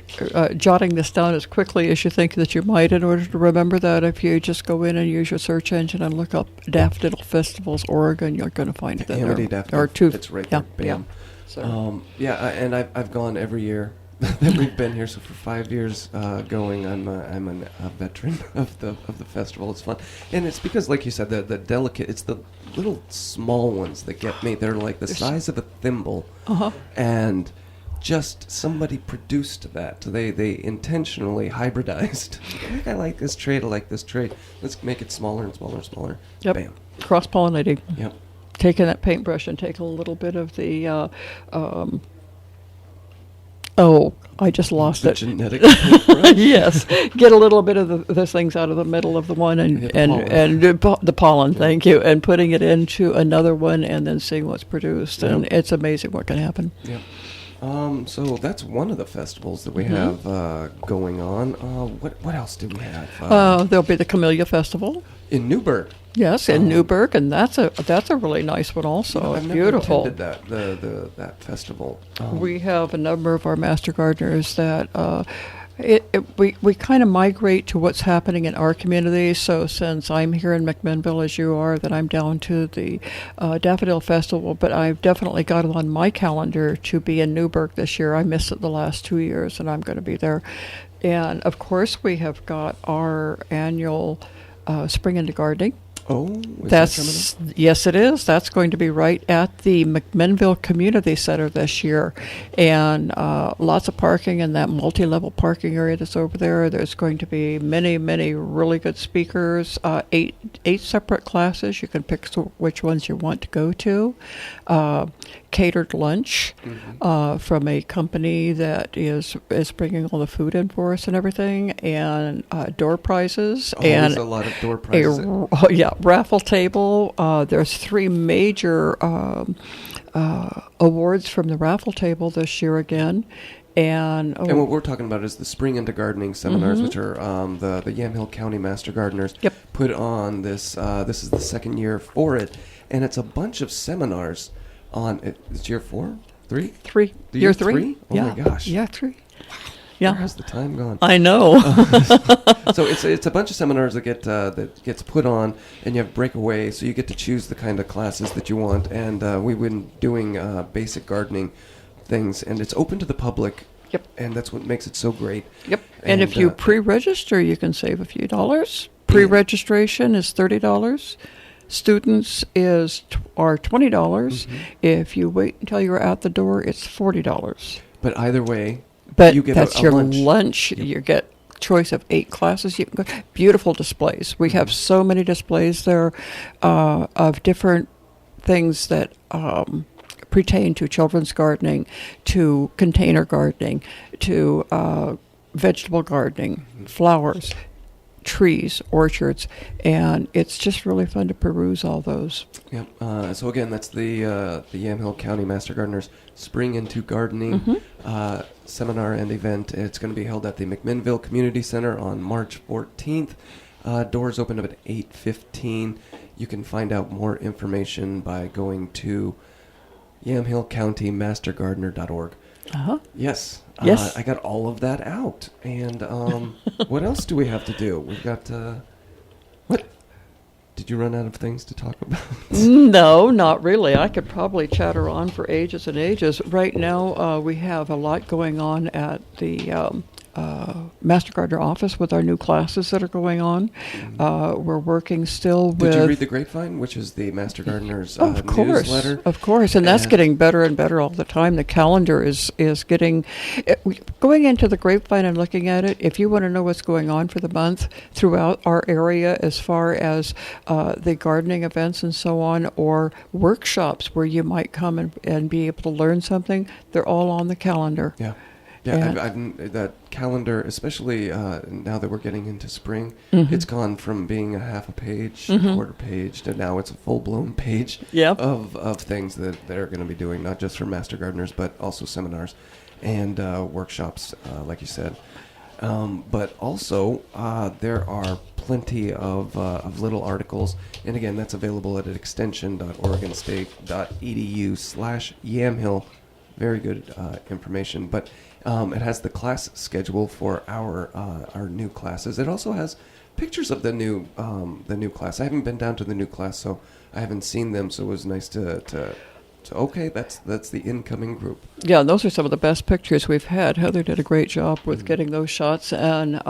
jotting this down as quickly as you think that you might, in order to remember that, if you just go in and use your search engine and look up Daffodil Festivals Oregon, you're going to find it there. Amity Daffodil. It's right there. Bam. So. And I've gone every year that we've been here. So for 5 years going, I'm a veteran of the festival. It's fun, and it's because, like you said, the delicate. It's the little small ones that get me. They're like the size of a thimble, and just somebody produced that. They intentionally hybridized. I like this trait. I like this trait. Let's make it smaller and smaller and smaller. Yep. Bam. Cross-pollinating. Yep. Taking that paintbrush and take a little bit of the. I just lost the it. Genetic paintbrush? Yes. Get a little bit of those things out of the middle of the one and the pollen, thank you, and putting it into another one and then seeing what's produced. Yep. And it's amazing what can happen. Yeah. So that's one of the festivals that we have going on. What else do we have? There'll be the Camellia Festival in Newburgh. Yes, in Newburgh, and that's a really nice one also. I've beautiful. Never attended that festival. We have a number of our master gardeners that we kind of migrate to what's happening in our community. So since I'm here in McMinnville, as you are, that I'm down to the Daffodil Festival, but I've definitely got it on my calendar to be in Newburgh this year. I missed it the last 2 years, and I'm going to be there. And of course, we have got our annual Spring into Gardening. Oh, yes, it is. That's going to be right at the McMinnville Community Center this year, and lots of parking in that multi-level parking area that's over there. There's going to be many really good speakers. Eight separate classes. You can pick which ones you want to go to. Catered lunch from a company that is bringing all the food in for us and everything, and door prizes. There's a lot of door prizes. Raffle table. There's 3 major awards from the raffle table this year again. And what we're talking about is the Spring into Gardening seminars, which are the Yamhill County Master Gardeners put on this. This is the second year for it, and it's a bunch of seminars on. It's year 4, 3, 3. Year 3. Oh my gosh! Yeah, 3. Yeah. Where has the time gone? I know. So it's a bunch of seminars that gets put on, and you have breakaway, so you get to choose the kind of classes that you want. And we've been doing basic gardening things, and it's open to the public. Yep. And that's what makes it so great. Yep. And if you pre-register, you can save a few dollars. Pre-registration is $30. Students are $20. If you wait until you're at the door, it's $40. But either way, But you get that's a your lunch. You get choice of 8 classes. You can go. Beautiful displays. We have so many displays there of different things that pertain to children's gardening, to container gardening, to vegetable gardening, flowers, trees, orchards, and it's just really fun to peruse all those. Yep. So again, that's the Yamhill County Master Gardeners Spring into Gardening seminar and event. It's going to be held at the McMinnville Community Center on March 14th. Doors open up at 8:15. You can find out more information by going to yamhillcountymastergardener.org. Uh-huh. Yes. Yes. I got all of that out. And what else do we have to do? We've got... what? Did you run out of things to talk about? No, not really. I could probably chatter on for ages and ages. Right now, we have a lot going on at the Master Gardener office with our new classes that are going on. We're working still with... Did you read The Grapevine, which is the Master Gardener's of course, newsletter? Of course, and that's getting better and better all the time. The calendar is getting... going into The Grapevine and looking at it, if you want to know what's going on for the month throughout our area as far as the gardening events and so on, or workshops where you might come and be able to learn something, they're all on the calendar. Yeah. Yeah, that calendar, especially now that we're getting into spring, it's gone from being a half a page, quarter page, to now it's a full-blown page of things that they're going to be doing, not just for Master Gardeners, but also seminars and workshops, like you said. But also, there are plenty of little articles, and again, that's available at extension.oregonstate.edu/Yamhill. Very good information, but it has the class schedule for our new classes. It also has pictures of the new class. I haven't been down to the new class, so I haven't seen them. So it was nice to okay, that's the incoming group. Yeah, those are some of the best pictures we've had. Heather did a great job with getting those shots, and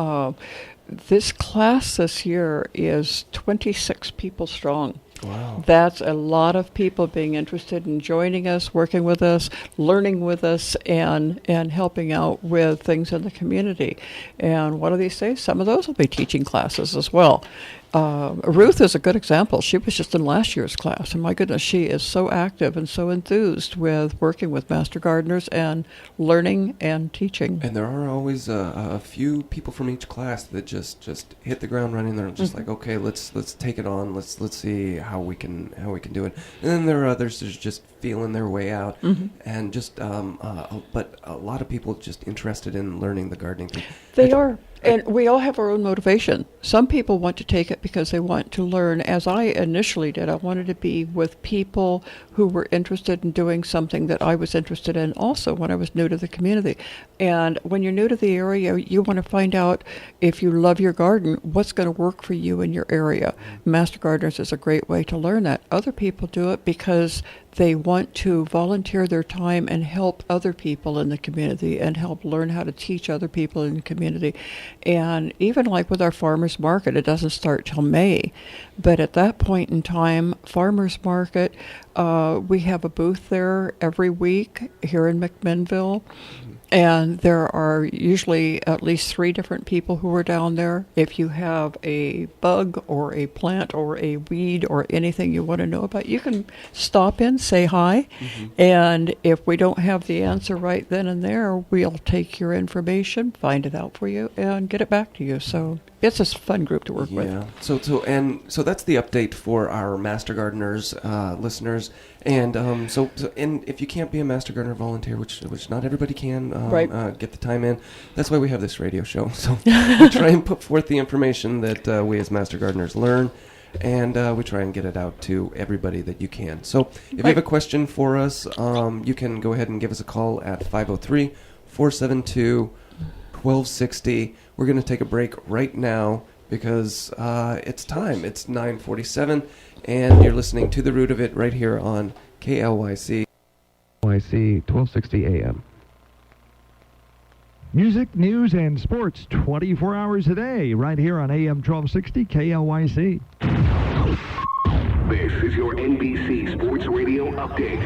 this class this year is 26 people strong. Wow. That's a lot of people being interested in joining us, working with us, learning with us, and helping out with things in the community. And one of these days, some of those will be teaching classes as well. Ruth is a good example. She was just in last year's class, and my goodness, she is so active and so enthused with working with Master Gardeners and learning and teaching. And there are always a few people from each class that just hit the ground running. They're just like, okay, let's take it on. Let's see how we can do it. And then there are others that are just feeling their way out, and just but a lot of people just interested in learning the gardening thing. They are. And we all have our own motivation. Some people want to take it because they want to learn, as I initially did. I wanted to be with people who were interested in doing something that I was interested in also when I was new to the community. And when you're new to the area, you want to find out, if you love your garden, what's going to work for you in your area. Master Gardeners is a great way to learn that. Other people do it because they want to volunteer their time and help other people in the community and help learn how to teach other people in the community. And even like with our farmers market, it doesn't start till May. But at that point in time, farmers market, we have a booth there every week here in McMinnville. And there are usually at least 3 different people who are down there. If you have a bug or a plant or a weed or anything you want to know about, you can stop in, say hi. And if we don't have the answer right then and there, we'll take your information, find it out for you, and get it back to you. So it's a fun group to work with. Yeah. So that's the update for our Master Gardeners listeners. And and if you can't be a Master Gardener volunteer, which not everybody can, get the time in. That's why we have this radio show. So we try and put forth the information that we as Master Gardeners learn, and we try and get it out to everybody that you can. So if you have a question for us, you can go ahead and give us a call at 503-472-1260. We're going to take a break right now because it's time. It's 9:47, and you're listening to The Root of It right here on KLYC 1260 AM. Music, news, and sports 24 hours a day right here on AM 1260 KLYC. This is your NBC Sports Radio update.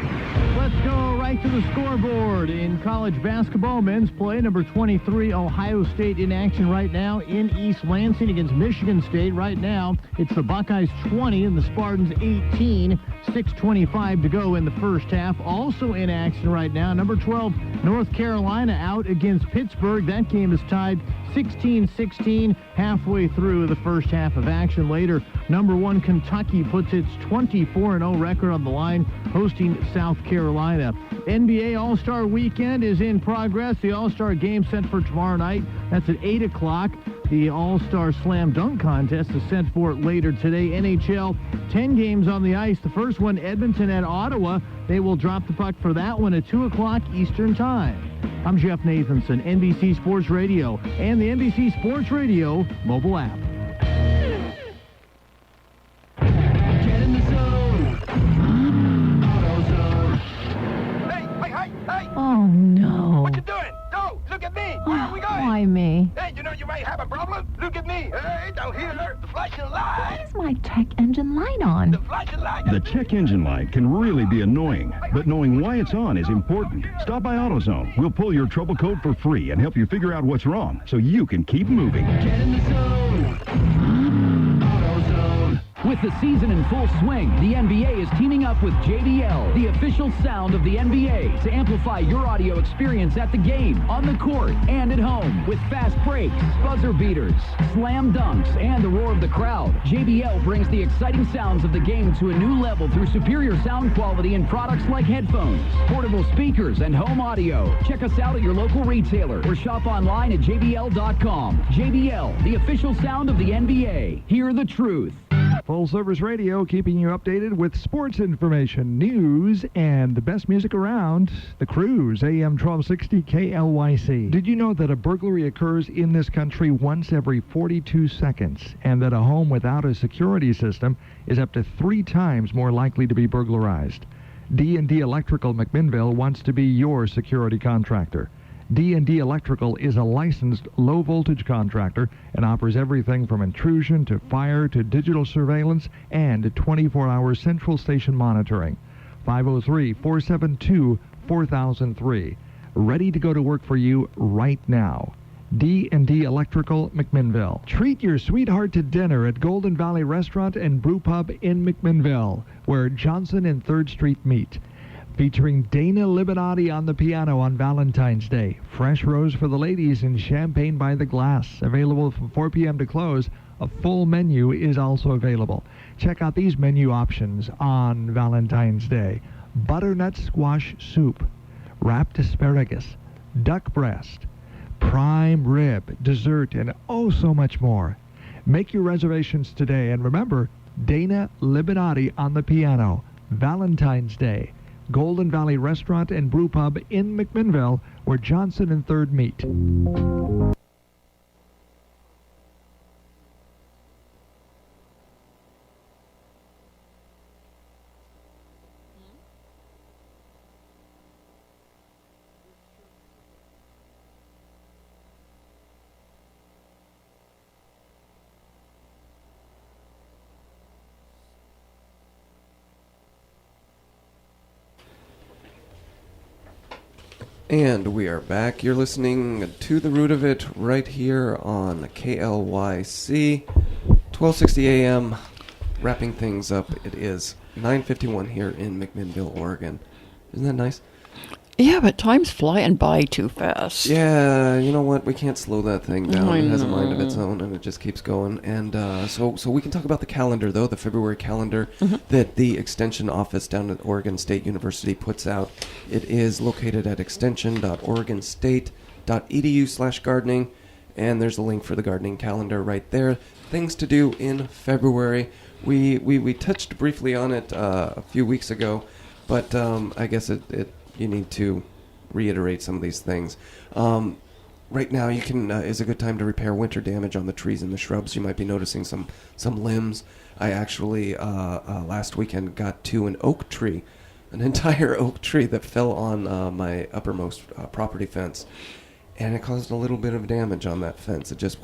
Let's go right right to the scoreboard in college basketball. Men's play, number 23, Ohio State in action right now in East Lansing against Michigan State. Right now, it's the Buckeyes 20 and the Spartans 18. 6:25 to go in the first half. Also in action right now, number 12, North Carolina out against Pittsburgh. That game is tied 16-16 halfway through the first half of action. Later, number 1 Kentucky puts its 24-0 record on the line, hosting South Carolina. NBA All-Star Weekend is in progress. The All-Star Game set for tomorrow night. That's at 8 o'clock. The All-Star Slam Dunk Contest is set for later today. NHL, 10 games on the ice. The first one, Edmonton at Ottawa. They will drop the puck for that one at 2 o'clock Eastern Time. I'm Jeff Nathanson, NBC Sports Radio, and the NBC Sports Radio mobile app. Get in the zone. AutoZone. Hey. Oh, no. What you doing? No, look at me. Where are we going? Why me? Hey, you know you might have a problem. Look at me. Hey, down here, the flashing light. Why is my check engine light on? The flashing light. The check engine light can really be annoying, but knowing why it's on is important. Stop by AutoZone. We'll pull your trouble code for free and help you figure out what's wrong so you can keep moving. Get in the zone. AutoZone. With the season in full swing, the NBA is teaming up with JBL, the official sound of the NBA, to amplify your audio experience at the game, on the court, and at home. With fast breaks, buzzer beaters, slam dunks, and the roar of the crowd, JBL brings the exciting sounds of the game to a new level through superior sound quality in products like headphones, portable speakers, and home audio. Check us out at your local retailer or shop online at JBL.com. JBL, the official sound of the NBA. Hear the truth. Full Service Radio, keeping you updated with sports information, news, and the best music around. The Cruise, AM 1260 KLYC. Did you know that a burglary occurs in this country once every 42 seconds, and that a home without a security system is up to 3 times more likely to be burglarized? D&D Electrical McMinnville wants to be your security contractor. D&D Electrical is a licensed low-voltage contractor and offers everything from intrusion to fire to digital surveillance and 24-hour central station monitoring. 503-472-4003. Ready to go to work for you right now. D&D Electrical McMinnville. Treat your sweetheart to dinner at Golden Valley Restaurant and Brew Pub in McMinnville, where Johnson and 3rd Street meet. Featuring Dana Libinotti on the piano on Valentine's Day. Fresh rose for the ladies and champagne by the glass. Available from 4 p.m. to close. A full menu is also available. Check out these menu options on Valentine's Day. Butternut squash soup, wrapped asparagus, duck breast, prime rib, dessert, and oh so much more. Make your reservations today, and remember, Dana Libinotti on the piano. Valentine's Day. Golden Valley Restaurant and Brew Pub in McMinnville, where Johnson and 3rd meet. And we are back. You're listening to The Root of It right here on KLYC, 1260 AM. Wrapping things up, it is 9:51 here in McMinnville, Oregon. Isn't that nice? Yeah, but time's flying by too fast. Yeah, you know what? We can't slow that thing down. I It has a know. mind of its own, and it just keeps going. And so we can talk about the calendar, though, the February calendar that the Extension office down at Oregon State University puts out. It is located at extension.oregonstate.edu/gardening, and there's a link for the gardening calendar right there. Things to do in February. We touched briefly on it a few weeks ago, but I guess you need to reiterate some of these things. Right now, you can is a good time to repair winter damage on the trees and the shrubs. You might be noticing some limbs. I actually last weekend got to an oak tree, an entire oak tree that fell on my uppermost property fence, and it caused a little bit of damage on that fence. It just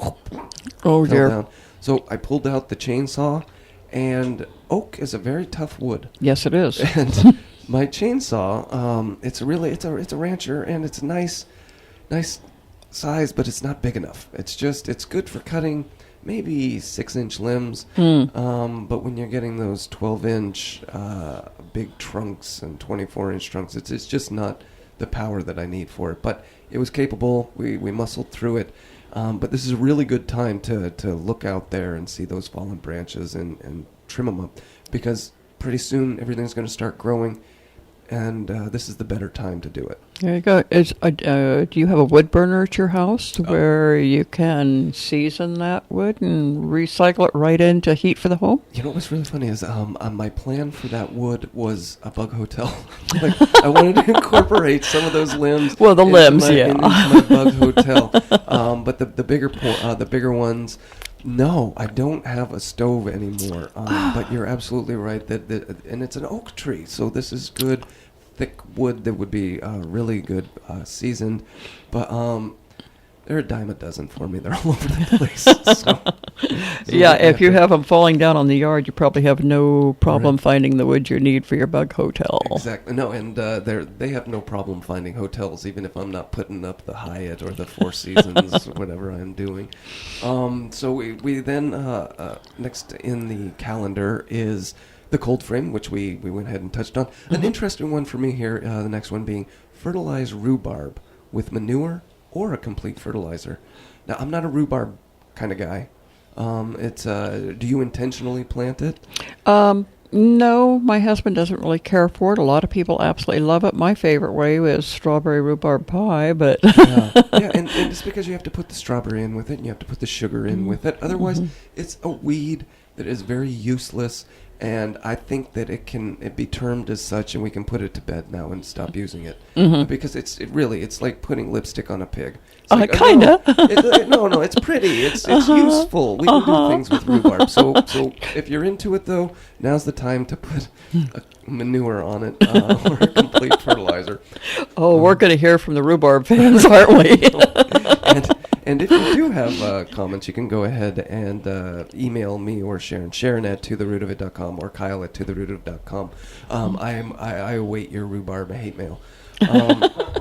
fell down. So I pulled out the chainsaw, and oak is a very tough wood. Yes, it is. And My chainsaw, it's a rancher, and it's a nice size, but it's not big enough. It's good for cutting maybe 6-inch limbs. But when you're getting those 12-inch big trunks and 24-inch trunks, it's just not the power that I need for it. But it was capable. We muscled through it. But this is a really good time to look out there and see those fallen branches and trim them up, because pretty soon everything's going to start growing, and this is the better time to do it. There you go. Do you have a wood burner at your house where you can season that wood and recycle it right into heat for the home? You know what's really funny is my plan for that wood was a bug hotel. Like, I wanted to incorporate some of those limbs. Well, the limbs, into my bug hotel. But the bigger ones. No, I don't have a stove anymore. But you're absolutely right and it's an oak tree, so this is good, thick wood that would be really good seasoned. But they're a dime a dozen for me. They're all over the place. Yeah, if you have them falling down on the yard, you probably have no problem finding the wood you need for your bug hotel. Exactly. No, and they have no problem finding hotels, even if I'm not putting up the Hyatt or the Four Seasons, whatever I'm doing. So we then, next in the calendar is the cold frame, which we went ahead and touched on. An interesting one for me here, the next one being fertilized rhubarb with manure or a complete fertilizer. Now, I'm not a rhubarb kind of guy. Do you intentionally plant it? No, my husband doesn't really care for it. A lot of people absolutely love it. My favorite way is strawberry rhubarb pie, but... yeah, and it's because you have to put the strawberry in with it, and you have to put the sugar in with it. Otherwise, it's a weed that is very useless, and I think that it be termed as such, and we can put it to bed now and stop using it. Because it's like putting lipstick on a pig. Kind of. No, it's pretty. It's useful. We can do things with rhubarb. So if you're into it, though, now's the time to put a manure on it or a complete fertilizer. Oh, we're going to hear from the rhubarb fans, aren't we? And if you do have comments, you can go ahead and email me or Sharon at totherootofit.com or Kyle at totherootofit.com. I await your rhubarb hate mail.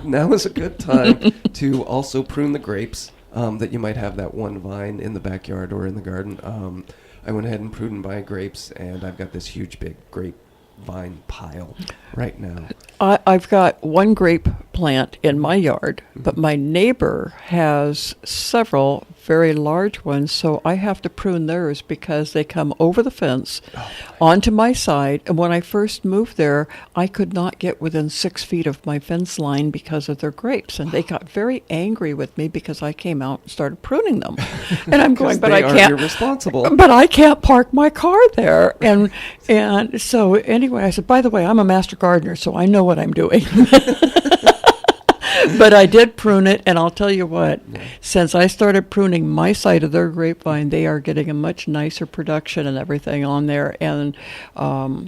Now is a good time to also prune the grapes that you might have that one vine in the backyard or in the garden. I went ahead and pruned my grapes, and I've got this huge big grape vine pile right now. I've got one grape plant in my yard, but my neighbor has several very large ones, so I have to prune theirs because they come over the fence onto my side. And when I first moved there, I could not get within 6 feet of my fence line because of their grapes, and they got very angry with me because I came out and started pruning them. And I'm going, but I can't. Irresponsible. But I can't park my car there. And so anyway, I said, by the way, I'm a master gardener, so I know what I'm doing. But I did prune it, and I'll tell you what, since I started pruning my side of their grapevine, they are getting a much nicer production and everything on there. And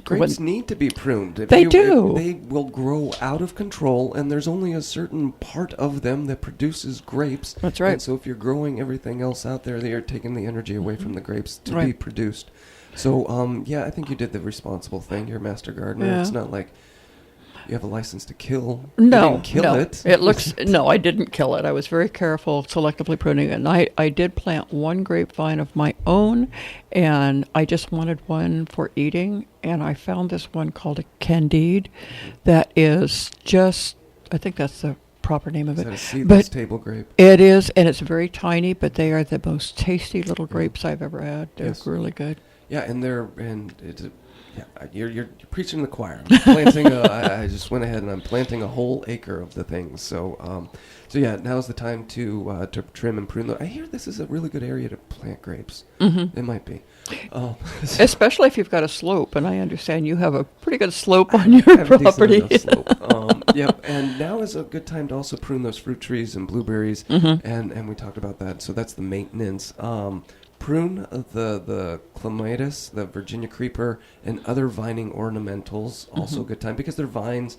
grapes need to be pruned. They do. They will grow out of control, and there's only a certain part of them that produces grapes. That's right. And so if you're growing everything else out there, you're taking the energy away from the grapes to be produced. So, I think you did the responsible thing. You're a master gardener. Yeah. It's not like you have a license to kill. No, you didn't kill it. No, I didn't kill it. I was very careful selectively pruning it. And I did plant one grapevine of my own, and I just wanted one for eating. And I found this one called a Candide that is just, I think that's the proper name of it. Is that a seedless table grape? It is, and it's very tiny, but they are the most tasty little grapes I've ever had. They're really good. Yeah, you're preaching to the choir. I'm planting I just went ahead and I'm planting a whole acre of the things. So now's the time to trim and prune. I hear this is a really good area to plant grapes. It might be. Especially if you've got a slope, and I understand you have a pretty good slope on your property. Yep, and now is a good time to also prune those fruit trees and blueberries, and we talked about that. So that's the maintenance. Prune the clematis, the Virginia creeper, and other vining ornamentals. Also a good time because they're vines.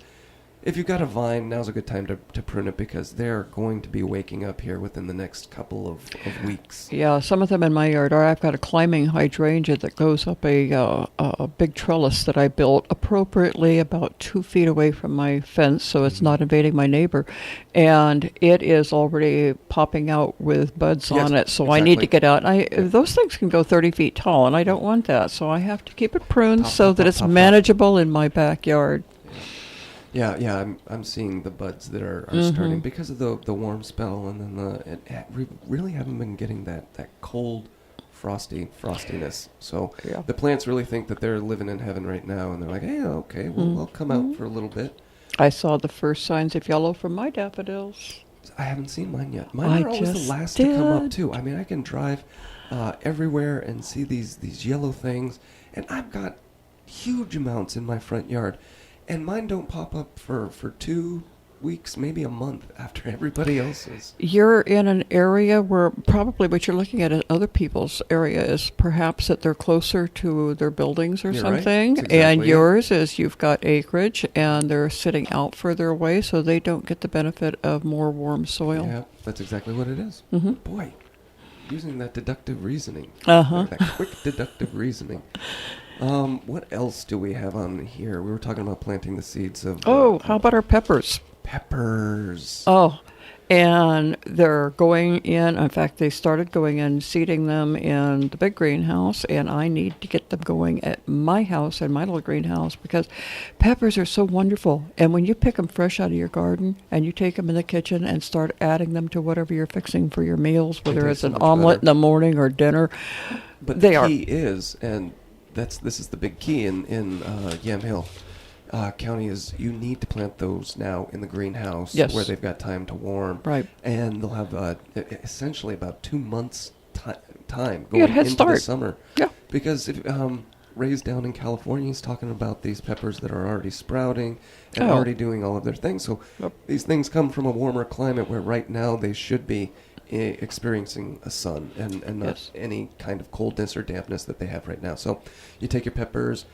if you've got a vine, now's a good time to prune it because they're going to be waking up here within the next couple of weeks. Yeah, some of them in my yard are. I've got a climbing hydrangea that goes up a big trellis that I built appropriately about 2 feet away from my fence, so it's not invading my neighbor. And it is already popping out with buds on it, so I need to get out. Those things can go 30 feet tall, and I don't want that, so I have to keep it pruned so that it's manageable in my backyard. Yeah, I'm seeing the buds that are starting because of the warm spell, and then we really haven't been getting that cold, frostiness. So the plants really think that they're living in heaven right now, and they're like, hey, okay, we'll come out for a little bit. I saw the first signs of yellow from my daffodils. I haven't seen mine yet. Mine are always the last to come up too. I mean, I can drive everywhere and see these yellow things, and I've got huge amounts in my front yard. And mine don't pop up for 2 weeks, maybe a month after everybody else's. You're in an area where probably what you're looking at in other people's area is perhaps that they're closer to their buildings or something. Right. Exactly and yours is you've got acreage and they're sitting out further away, so they don't get the benefit of more warm soil. Yeah, that's exactly what it is. Boy, using that deductive reasoning. That quick deductive reasoning. What else do we have on here? We were talking about planting the seeds of... how about our peppers? Peppers. Oh, and they're going in. In fact, they started going in, seeding them in the big greenhouse, and I need to get them going at my house, in my little greenhouse, because peppers are so wonderful. And when you pick them fresh out of your garden and you take them in the kitchen and start adding them to whatever you're fixing for your meals, whether it's an omelet in the morning or dinner, but the key is, and this is the big key in Yamhill County, is you need to plant those now in the greenhouse where they've got time to warm. Right. And they'll have essentially about 2 months time going into the summer. Yeah. Because if Ray's down in California, he's talking about these peppers that are already sprouting and already doing all of their things. So these things come from a warmer climate where right now they should be experiencing a sun and not any kind of coldness or dampness that they have right now. So you take your peppers,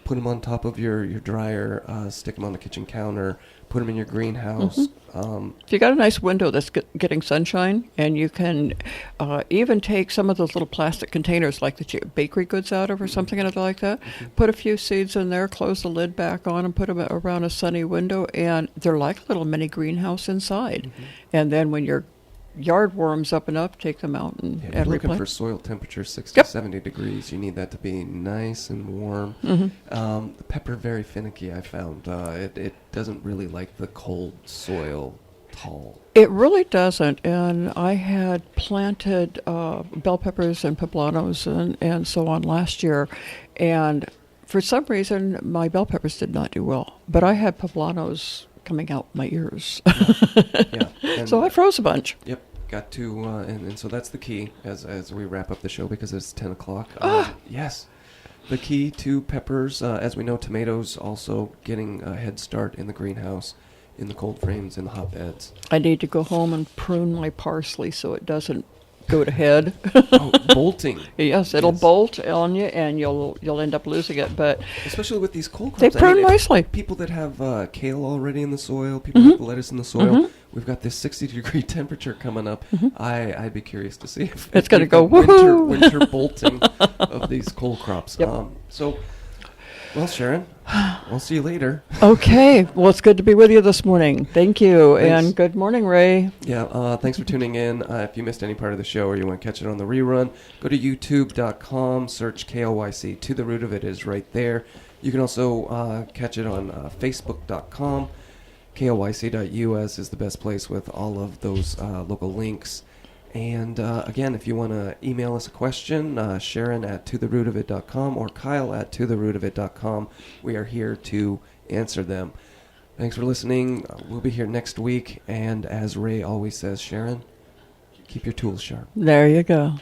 put them on top of your dryer, stick them on the kitchen counter, put them in your greenhouse. If you got a nice window that's getting sunshine, and you can even take some of those little plastic containers like that you bakery goods out of or something like that, put a few seeds in there, close the lid back on, and put them around a sunny window, and they're like a little mini greenhouse inside. And then when your yard warms up enough, take them out and you're looking for soil temperature 60 to 70 degrees. You need that to be nice and warm. The pepper, very finicky, I found. It doesn't really like the cold soil tall. It really doesn't. And I had planted bell peppers and poblanos and so on last year, and for some reason my bell peppers did not do well, but I had poblanos coming out my ears. So I froze a bunch. Yep, got to, and so that's the key as we wrap up the show because it's 10 o'clock. Yes, the key to peppers, as we know, tomatoes also getting a head start in the greenhouse, in the cold frames, in the hotbeds. I need to go home and prune my parsley so it doesn't go to head. Bolting. Yes, it'll bolt on you, and you'll end up losing it. But especially with these cold crops, they prune nicely. People that have kale already in the soil, people that have lettuce in the soil. We've got this 60-degree temperature coming up. I'd be curious to see if it's going to go winter bolting of these cold crops. Well, Sharon, I'll see you later. Okay. Well, it's good to be with you this morning. Thank you. Thanks. And good morning, Ray. Yeah, thanks for tuning in. If you missed any part of the show or you want to catch it on the rerun, go to youtube.com, search KLYC. To the Root of It is right there. You can also catch it on facebook.com. KLYC.us is the best place with all of those local links. And again, if you want to email us a question, Sharon at totherootofit.com or Kyle at totherootofit.com. We are here to answer them. Thanks for listening. We'll be here next week. And as Ray always says, Sharon, keep your tools sharp. There you go.